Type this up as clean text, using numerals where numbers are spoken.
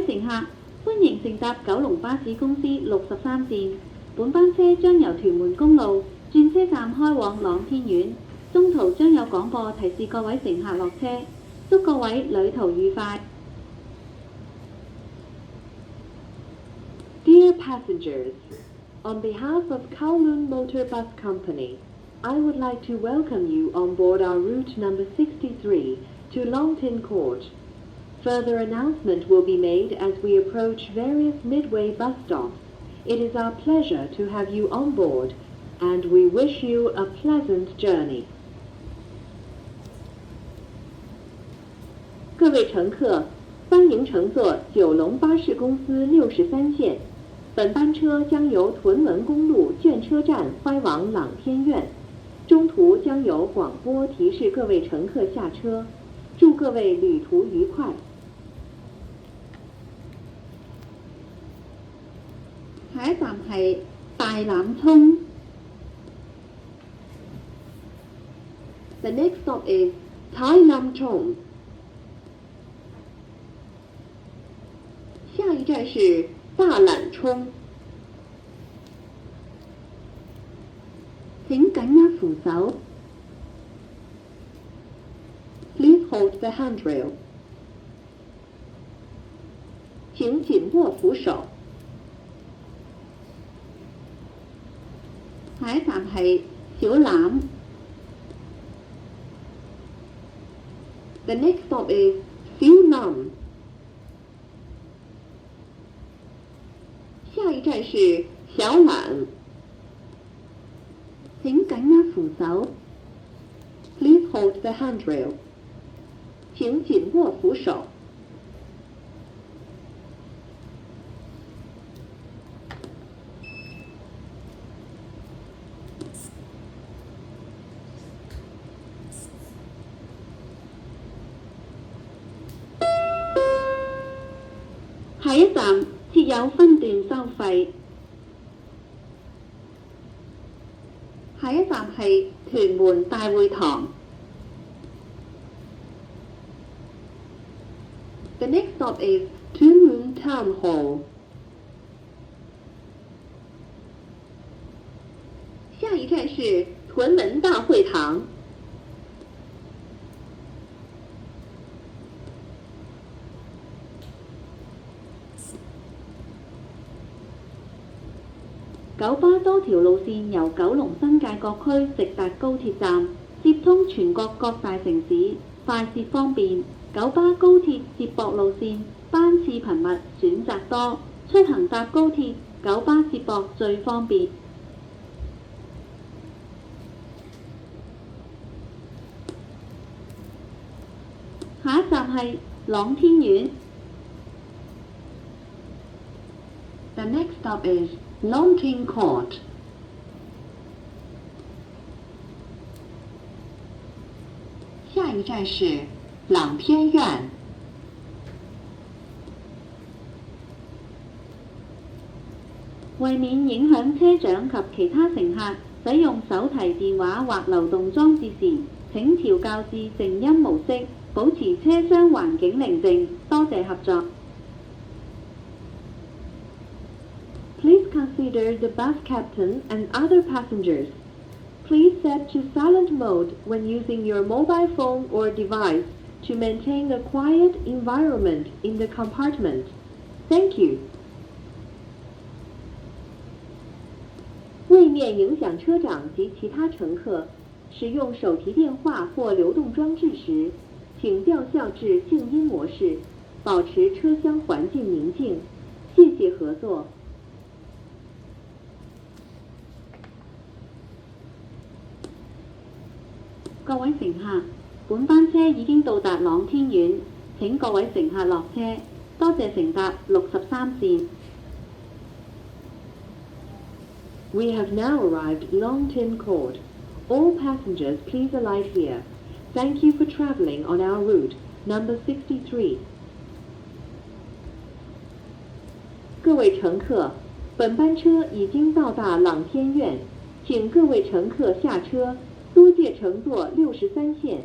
位乘客，歡迎乘搭九龍巴士公司63線。本班車將由屯門公路轉車站開往朗天苑，中途將有廣播提示各位乘客落車。祝各位旅途愉快。Dear passengers, on behalf of Kowloon Motor Bus Company, I would like to welcome you on board our route number 63 to Longtin Court. Further announcement will be made as we approach various midway bus stops. It is our pleasure to have you on board, and we wish you a pleasant journey. 各位乘客，欢迎乘坐九龙巴士公司63线。本班车将由屯门公路卷车站开往朗天苑，中途将有广播提示各位乘客下車。祝各位旅途愉快。下一站係大欖涌。The next stop is Tai Lam Chong. 下一站是大欖涌。請緊握扶手。Please hold the handrail. 請緊握扶手。下一站係小欖。The next stop is Siu Nam. 下一站是小欖。請緊握扶手。Please hold the handrail. 請緊握扶手。下一站設有分段收費。下一站係屯門大會堂。The next stop is Tuen Town Hall. 下一站是屯門大會堂。九巴多條路線由九龍新界各區直達高鐵站，接通全國各大城市，快捷方便。九巴高鐵接駁路線班次頻密，選擇多，出行搭高鐵，九巴接駁最方便。下一站係朗天苑。The next stop is Longtin Court. 下一站是朗天苑。為免影響車長及其他乘客使用手提電話或流動裝置時，請調校至靜音模式，保持車廂環境寧靜。多謝合作。Please consider the bus captain and other passengers. Please set to silent mode when using your mobile phone or device to maintain a quiet environment in the compartment. Thank you. 为免影响车长及其他乘客，使用手提电话或流动装置時，請調校至靜音模式，保持車廂環境寧靜。謝謝合作。各位乘客，本班車已經到達朗天苑，請各位乘客落車。多謝乘搭63線。We have now arrived Longtin Court. All passengers please alight here. Thank you for traveling on our route, number 63. 各位乘客，本班車已經到達朗天苑，請各位乘客下車，多謝乘坐63線。